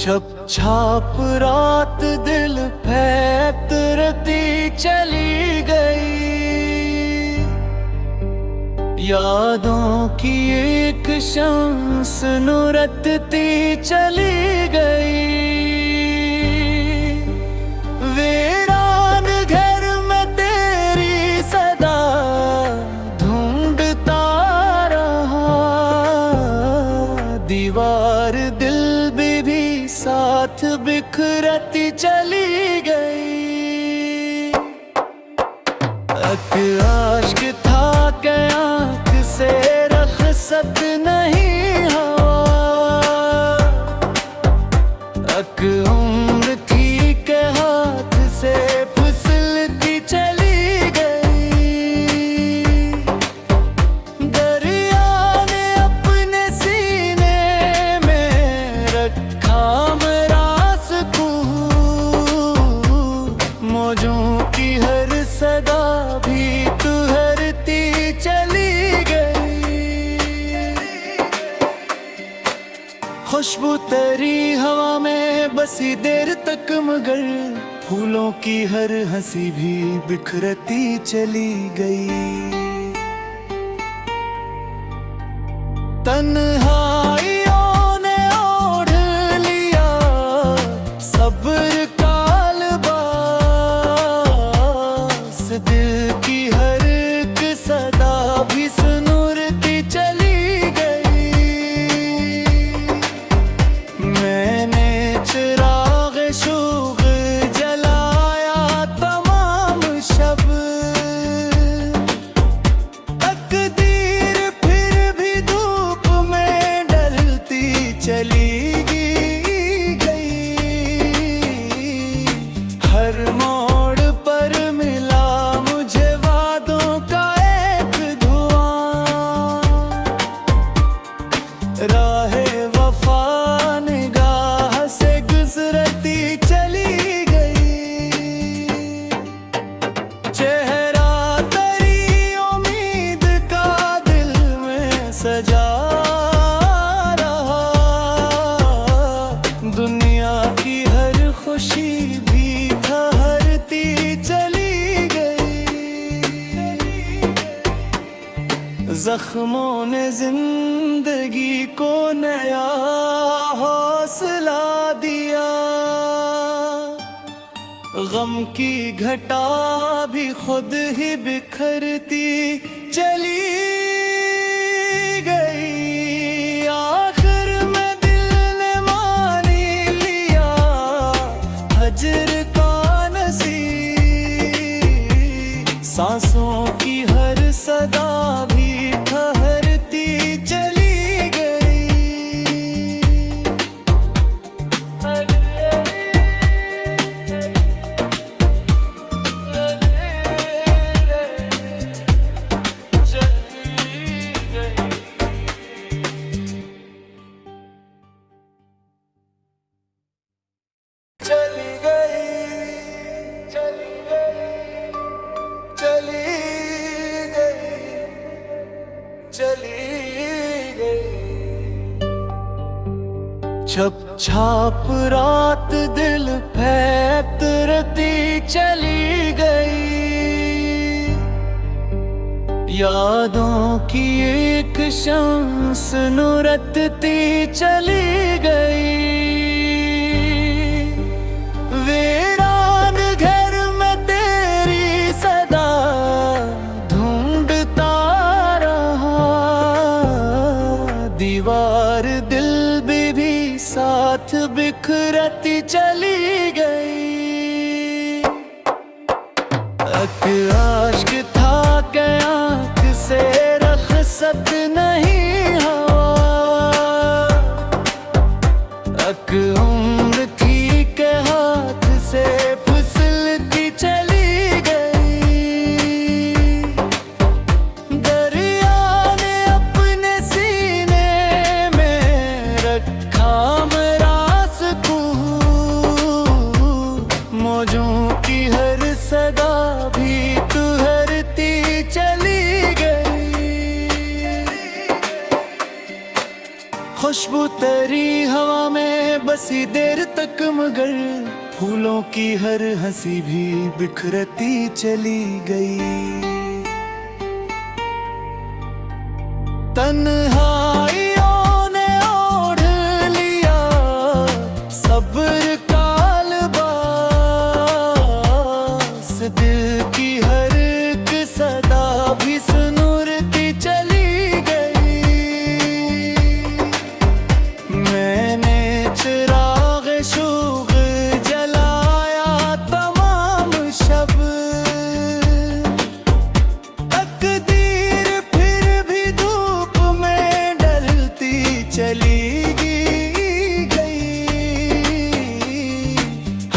छप छाप रात दिल फैतरती चली गई, यादों की एक शम्स नुरतती चली गई। वीरान घर में तेरी सदा ढूंढता रहा, दीवार दिल भी साथ बिखरती चली गई। आशिक था कि आँख से रख्सत नहीं हवा, उम्र थी के हाथ से फिसलती चली गई। दरिया ने अपने सीने में रखा मेरा सुकून, मौजों की हर सदा भी तुहरती चली गई। खुशबू तेरी हवा में बसी देर तक, मगर फूलों की हर हंसी भी बिखरती चली गई। तन्हाइयों ने ओढ़ लिया सब्र का लिबास, दिल की हर एक सदा भी सुनुरती चली गई। मैंने चिराग शोग जलाया तमाम शब, तकदीर फिर भी धूप में ढलती चली गई। हर मोड़ पर मिला मुझे वादों का एक धुआं, राहे वफा निगाह से गुजरती चली गई। चेहरा तेरी उम्मीद का दिल में सजा रहा, दुनिया की हर खुशी भी ठहरती चली गई। जख्मों ने जिंदगी को नया हौसला दिया, गम की घटा भी खुद ही बिखरती चली गई। आखिर में दिल ने मान लिया हजर का नसीब, सांसों की हर सदा भी ठहरती चली गई। चली गई, चली गई, चली गई, चली गई। छप छाप रात दिल फैतरती चली गई, यादों की एक शम्स नुरतती चली गई। वीरान घर में तेरी सदा ढूंढता रहा, दीवार दिल भी साथ बिखरती चली गई। आशिक था कि आँख से रख्सत नहीं हवा, उम्र थी के हाथ से फिसलती चली गई। दरिया ने अपने सीने में रखा मेरा सुकून, मौजों की हर सदा भी तुहरती चली गई। खुशबू तेरी हवा में बसी देर तक, मगर फूलों की हर हंसी भी बिखरती चली गई। तन्हाइयों ने ओढ़ लिया सब्र का लिबास, दिल की हर एक सदा भी सुनूरती चली गई। मैंने चिराग शोग जलाया तमाम शब, तकदीर फिर भी धूप में ढलती चली गई।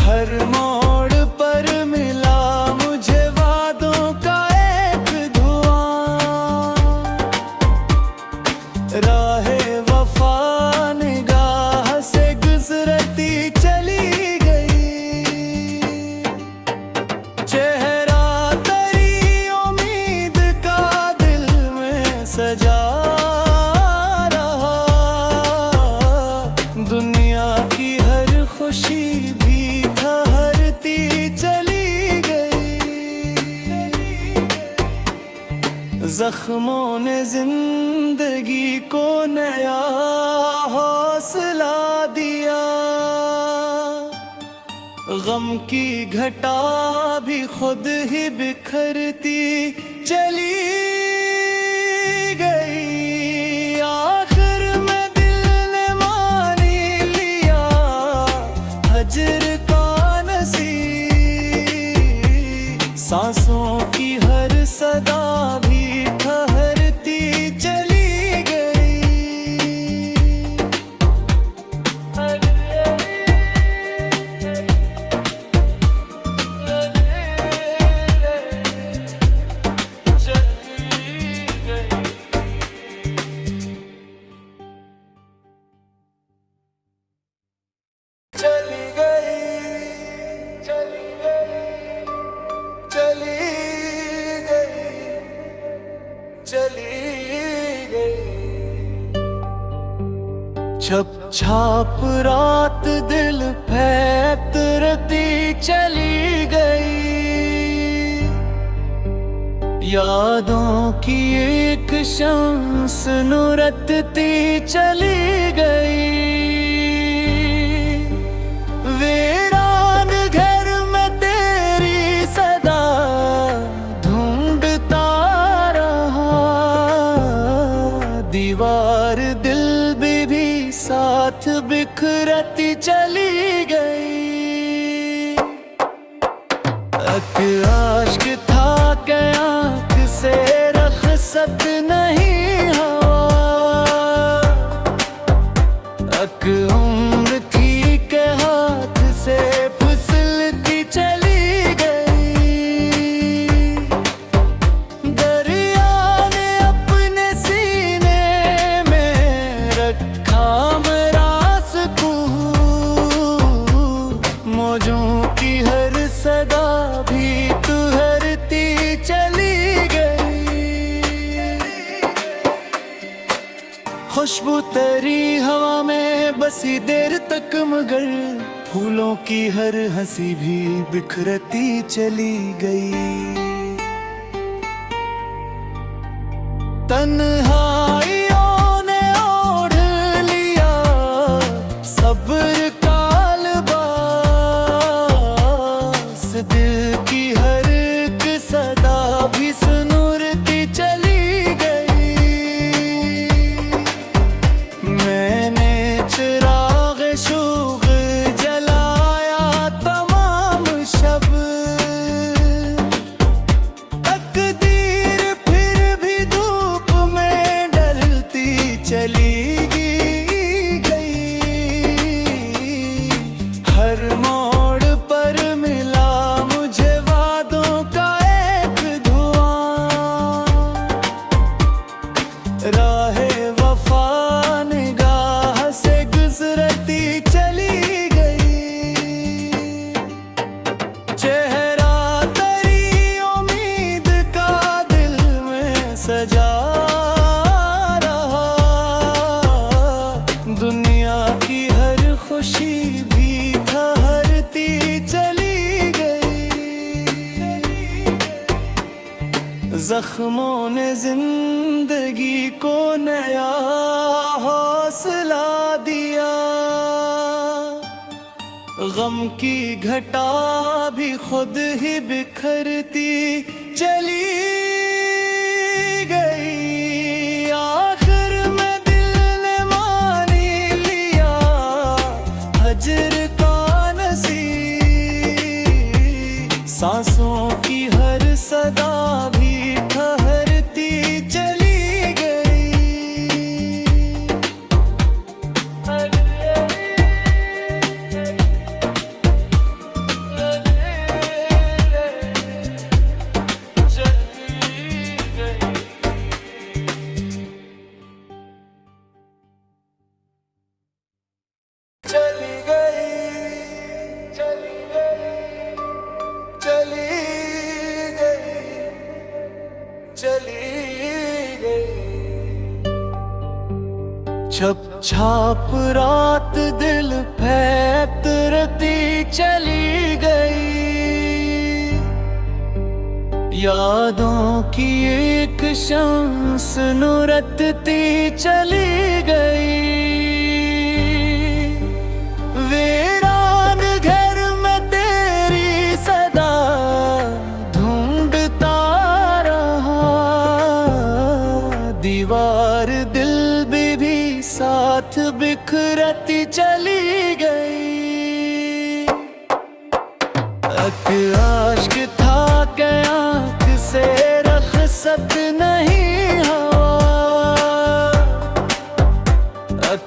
हर मोड़ पर मिला मुझे वादों का एक धुआं, राहे वफा निगाह से गुजरती चली गई। चेहरा तेरी उम्मीद का दिल में सजा रहा, दुनिया की हर खुशी भी ठहरती चली गई। जख्मों ने जिंदगी को नया हौसला दिया, गम की घटा भी खुद ही बिखरती चली गई। आखिर में दिल ने मान लिया हजर का नसीब, सांसों की हर सदा भी ठहरती चली गई। चली गई, चली गई, चली गई, चली गई। छप छाप रात दिल फैतरती चली गई। यादों की एक शम्स नुरतती चली गई। वीरान घर में तेरी सदा ढूंढता रहा, दीवार दिल भी साथ बिखरती चली गई। आशिक था कि आँख से रख्सत नहीं हवा, उम्र थी के हाथ से फिसलती चली गई। दरिया ने अपने सीने में रखा मेरा सुकून, मौजों की हर सदा भी तुहरती चली गई। खुशबू तेरी हवा में बसी देर तक, मगर फूलों की हर हंसी भी बिखरती चली गई। तन्हाइयों ने ओढ़ लिया सब्र का लिबास, दिल की हर एक सदा भी सुनूरती चली गई। मैंने चिराग शोग जलाया तमाम शब, तकदीर फिर भी धूप में ढलती चली गई। हर मोड़ पर मिला मुझे वादों का एक धुआं, राहे वफा निगाह से गुजरती चली गई। चेहरा तेरी उम्मीद का दिल में सजा रहा, जख्मों ने जिंदगी को नया हौसला दिया। गम की घटा भी खुद ही बिखरती चली गई। आखिर में दिल ने मान लिया हजर का नसीब। सांसों की हर सदा भी ठहरती चली गई। चली गई, चली गई, चली गई, चली गई। छप छाप रात दिल फैतरती चली गई। यादों की एक शम्स नुरतती चली गई। वीरान घर में तेरी सदा ढूंढता रहा। दीवार दिल भी साथ बिखरती चली गई। आशिक था कि आँख से रख्सत नहीं हवा।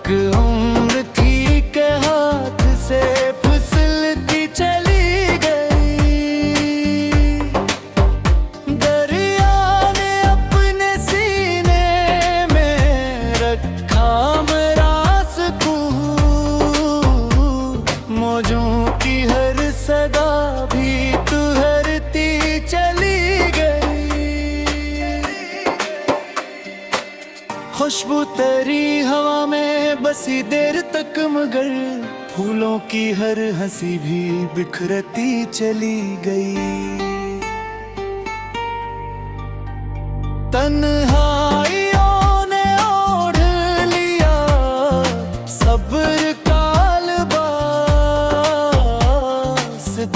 उम्र थी के हाथ से फिसलती चली गई। दरिया ने अपने सीने में रखा मेरा सुकून। मौजों की हर सदा भी तुहरती चली गई। खुशबू तेरी हवा में बसी देर तक, मगर फूलों की हर हंसी भी बिखरती चली गई। तन्हाइयों ने ओढ़ लिया सब्र का लिबास।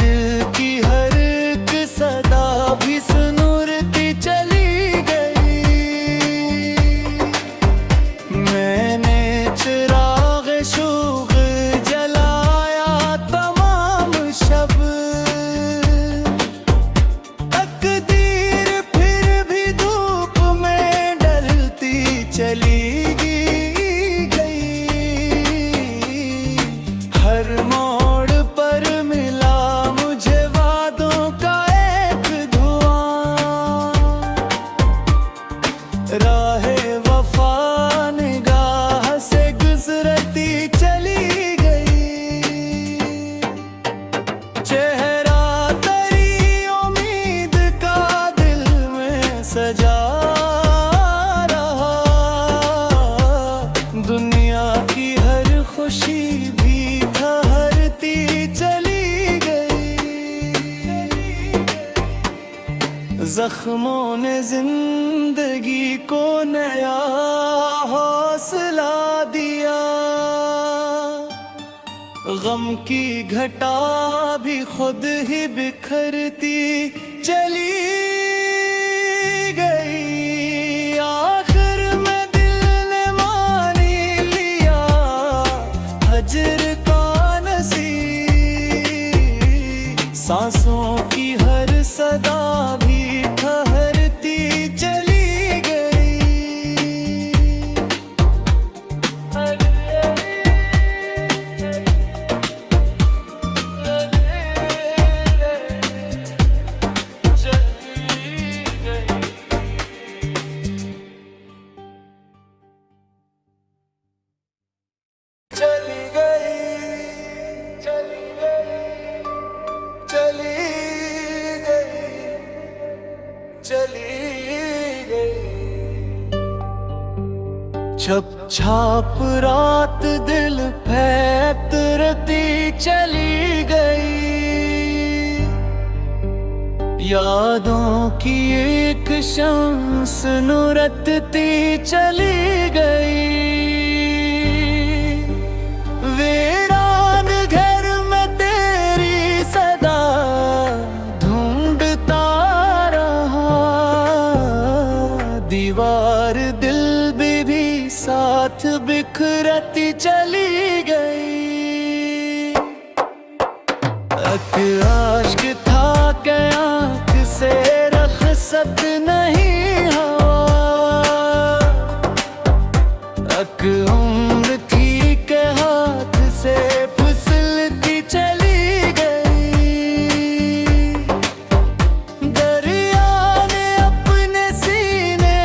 दिल की हर एक सदा भी सुनुरती चली गई। मैंने चिराग शोक जलाया तमाम शब। तकदीर फिर भी धूप में ढलती चली गई। हर मोड़ पर मिला मुझे वादों का एक धुआं। राहे वफा निगाह से गुजरती चली गई। चेहरा तेरी उम्मीद का दिल में सजा रहा। दुनिया की हर खुशी भी ठहरती चली गई। जख्मों ने जिंदगी को नया हौसला दिया। गम की घटा भी खुद ही बिखरती चली गई। आखिर में दिल ने मान लिया हजर का नसीब। सांसों की हर सदा भी ठहरती चली गई। चली गई, चली गई, चली गई, चली गई। छप छाप रात दिल फैतरती चली गई। यादों की एक शम्स नुरतती चली गई। वीरान घर में तेरी सदा ढूंढता रहा। दीवार दिल भी साथ बिखरती चली गई। आशिक था के आँख से रखसत नहीं हवा। उम्र थी के हाथ से फिसलती चली गई। दरिया ने अपने सीने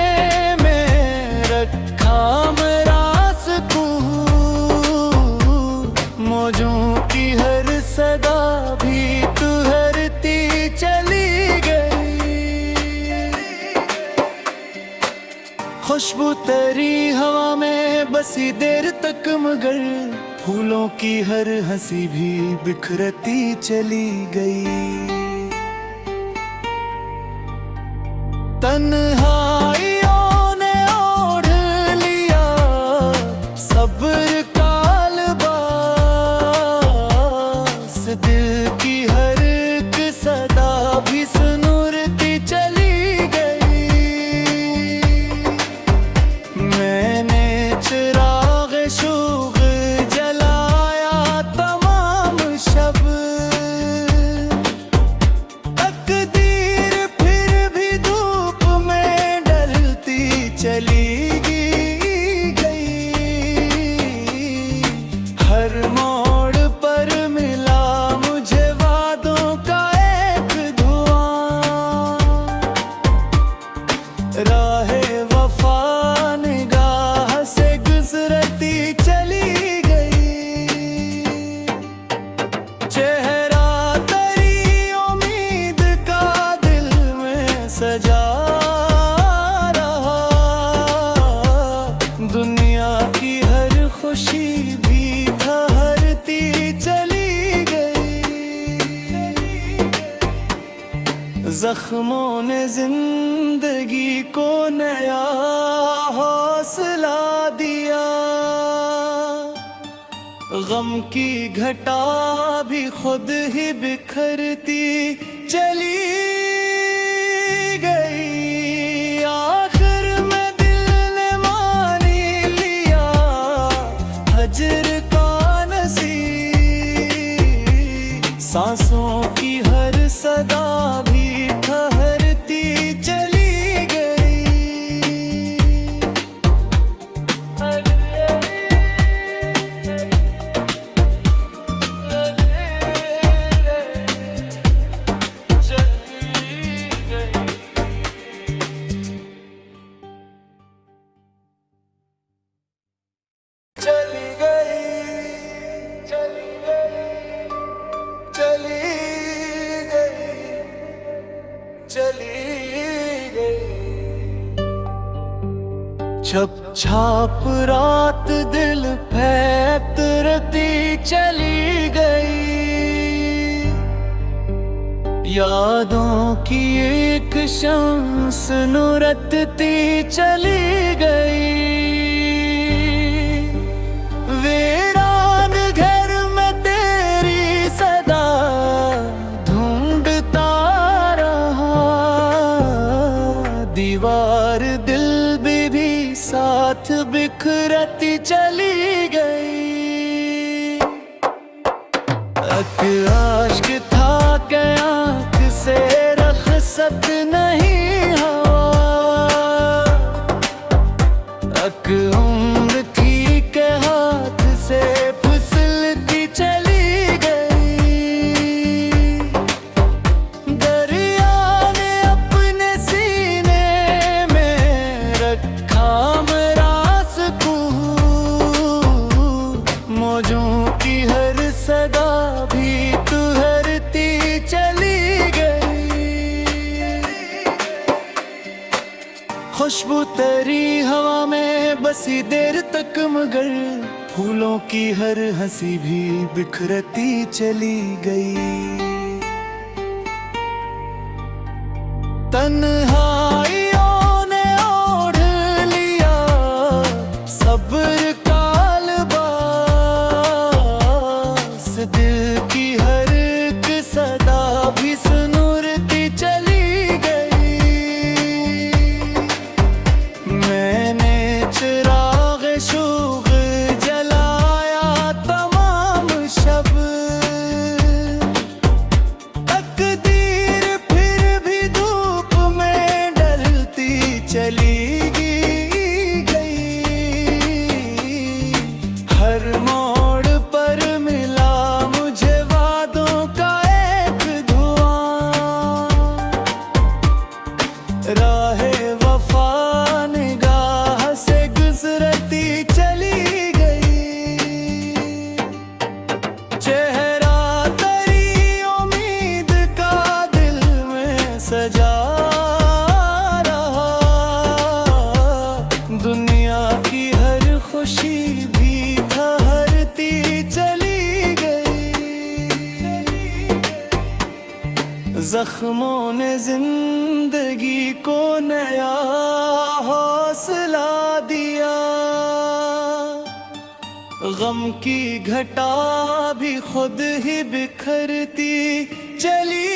में रखा मेरा सुकून। मौजों की हर सदा भी तू हरती चली गई। खुशबू तेरी हवा में बसी देर तक, मगर फूलों की हर हंसी भी बिखरती चली गई। तन्हाइयों ने ओढ़ लिया सब्र का लिबास। दिल की हर एक सदा भी सुनुरती चली गई। मैंने चिराग शोग जलाया तमाम शब। तकदीर फिर भी धूप में ढलती चली गई। हर मोड़ पर मिला मुझे वादों का एक धुआं। राहे वफा निगाह से गुजरती चली गई। चेहरा तेरी उम्मीद का दिल में सजा रहा। दुनिया की हर खुशी भी ठहरती चली गई। जख्मों ने जिंदगी को नया हौसला दिया। गम की घटा भी खुद ही बिखरती चली गई। आखिर में दिल ने मान लिया हजर का नसीब। सांसों की हर सदा भी ठहरती चली गई। चली गई, चली गई, चली गई, चली गई। छप छाप रात दिल फैतरती चली गई। यादों की एक शम्स नुरतती चली गई। वीरान घर में तेरी सदा ढूंढता रहा। दीवार दिल भी साथ बिखरती चली गई। आशिक था के आँख से रखसत नहीं हवा। उम्र थी के हाथ से फिसलती चली गई। दरिया ने अपने सीने में रखा मेरा सुकून। मौजों की हर सदा भी तू हरती चली गई। खुशबू तेरी हवा में बसी देर तक, मगर फूलों की हर हंसी भी बिखरती चली गई। तन्हाइयों ने ओढ़ लिया सब्र का लिबास, दिल की हर एक सदा भी सुनुरती चली गई। मैंने चिराग शोग जलाया तमाम शब, तकदीर फिर भी धूप में ढलती चली गई। हर मोड़ पर मिला मुझे वादों का एक धुआं, राहे वफा निगाह से गुजरती चली गई। चेहरा तेरी उम्मीद का दिल में सजा रहा, दुनिया की हर खुशी भी ठहरती चली गई। जख्मों ने जिंदगी को नया हौसला दिया, गम की घटा भी खुद ही बिखरती चली